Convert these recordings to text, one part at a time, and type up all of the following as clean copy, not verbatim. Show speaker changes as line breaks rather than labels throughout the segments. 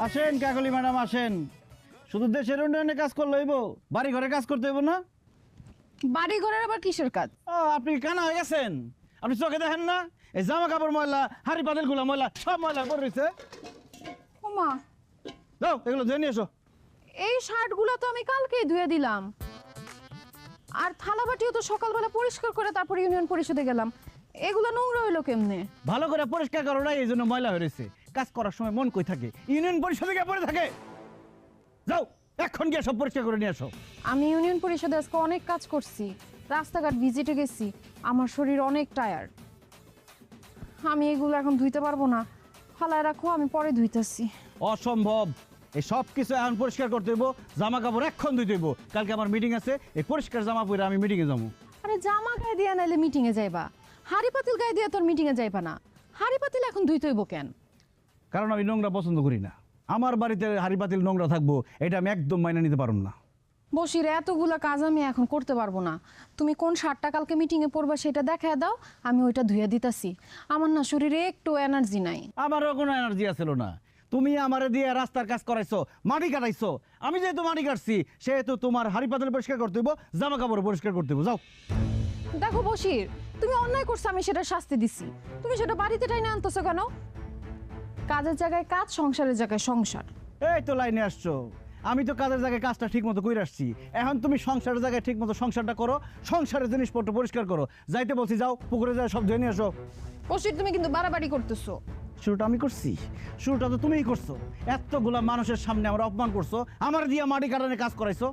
আসেন কাকলি ম্যাডাম আসেন। শুধু দেশের উন্নয়নে কাজ করলে হইব, বাড়ি ঘরে কাজ করতে হইব না?
বাড়ি ঘরের আবার কিসের কাজ?
আপনি কি কানা হয়ে গেছেন? আপনি চোখে দেখেন না এই জামা কাপড় ময়লা, হাড়ি পাতিল গুলা ময়লা, সব ময়লা পড়ে রয়েছে।
ওমা,
যাও এগুলো ধুয়ে নিয়ে এসো।
এই শার্টগুলো তো আমি কালকেই ধুয়ে দিলাম, আর থালাবাটিও তো সকালবেলা পরিষ্কার করে তারপর ইউনিয়ন পরিষদে গেলাম। এগুলো নোংরা হইলো কেমনে?
ভালো করে পরিষ্কার করো না, এই জন্য ময়লা হয়ে রয়েছে। কাজ করার সময় মন কই থাকে? ইউনিয়ন পরিষদে গিয়ে পড়ে থাকে। যাও এখন গিয়ে সব পরিষ্কার করে নিয়ে আসো।
আমি ইউনিয়ন পরিষদে আজকে অনেক কাজ করছি, রাস্তাঘাট ভিজিটে গেছি, আমার শরীর অনেক টায়ার্ড। আমি এগুলো এখন ধুইতে পারবো না, ফালায় রাখো, আমি পরে ধুইতেছি।
অসম্ভব, এই সব কিছু এখন পরিষ্কার করতে হইব। জামা কাপড় এখন ধুইতে হইব, কালকে আমার মিটিং আছে। এই পরিষ্কার জামা পরে আমি মিটিংয়ে যাবো।
আরে জামা গায়ে দিয়ে নাইলে মিটিংয়ে যাইবা, হাড়ি পাতিল গায়ে দিয়ে তোর মিটিংয়ে যাইবা না। হাড়ি পাতিল এখন ধুইতে হইব কেন?
কারণ আমি নোংরা পছন্দ করি না। আমার বাড়িতে হাড়ি পাতিল নোংরা থাকবো, এটা আমি একদম মাইনে নিতে পারব না।
বসির এতগুলা কাজ আমি এখন করতে পারবো না। তুমি কোন শার্টটা কালকে মিটিংয়ে পরবা সেটা দেখায় দাও, আমি ওইটা ধুয়ে দিতাছি। আমার না শরীরে একটু এনার্জি নাই।
আমারও কোনো এনার্জি আছিল না। তুমি আমারে দিয়ে রাস্তার কাজ করাইছো, মাটি কাটাইছো। আমি যেহেতু মাটি কাটছি, সেহেতু তোমার হাড়ি পাতিল পরিষ্কার করতে হইব, জামা কাপড় পরিষ্কার করতে হইব। যাও।
দেখো বসির, তুমি অন্যায় করছো, আমি সেটা শাস্তি দিছি, তুমি সেটা বাড়িতে টাইনে আনতেছো কেন? কাজের জায়গায় কাজ, সংসারের জায়গায় সংসার।
এই তো লাইনে আসছো। আমি তো কাজের জায়গায় কাজটা ঠিক মতো করে আসছি, এখন তুমি সংসারের জায়গায় ঠিক মতো সংসারটা করো, সংসারের জিনিসপত্র পরিষ্কার করো। যাইতে বলছি যাও, পুকুরে যায় সব ধুয়ে নিয়ে আসো।
বসির, তুমি কিন্তু বাড়াবাড়ি করতেছো।
শুরুটা আমি করছি? শুরুটা তো তুমিই করছো। এতগুলা মানুষের সামনে আমার অপমান করছো, আমার দিয়ে মাটি কাটানে কাজ করাইছো।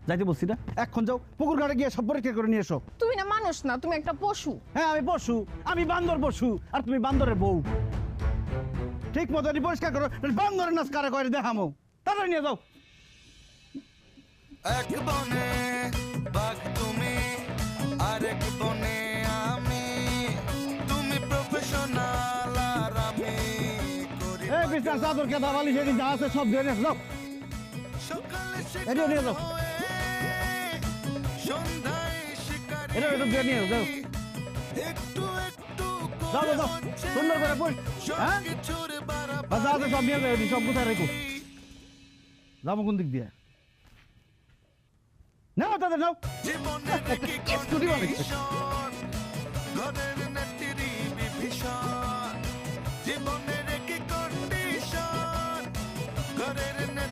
যাইতে বলছি না, এখন যাও পুকুর ঘাটে গিয়ে সব পরিষ্কার করে নিয়ে এসো।
তুমি না মানুষ না, তুমি একটা পশু।
হ্যাঁ আমি পশু, আমি বান্দর পশু, আর তুমি বান্দরের বউ। ঠিক মতো পরিষ্কার করো, বান্দরের নাচ কারা করে দেখামো। তাড়াতাড়ি নিয়ে যাও।
এক বনে বাঘ তুমি, আরেক বনে আমি। তুমি প্রফেশনাল আর আমি করি
এই বিছানার চাদর কেদা বালিশ এদিন যা আছে সব ধুয়ে নিয়ে এসো। যাও।
সকালে
এদিকে নিয়ে যাও।
সন্ধ্যায় শিকারি।
এটা ধুয়ে নিয়ে যাও।
একটু একটু
যাও যাও, যাও সুন্দর করে পড়। হ্যাঁ
কিছুর
বা যা আছে সব নিয়ে যাও, সব কোথায় রেখো। যাবো কোন দিক দিয়ে? নাও তাদের নাও।
জীবনের কি
স্কুটি বানাইছে।
কন্ডিশন, ঘরের নেত্রী বিভীষণ। জীবনে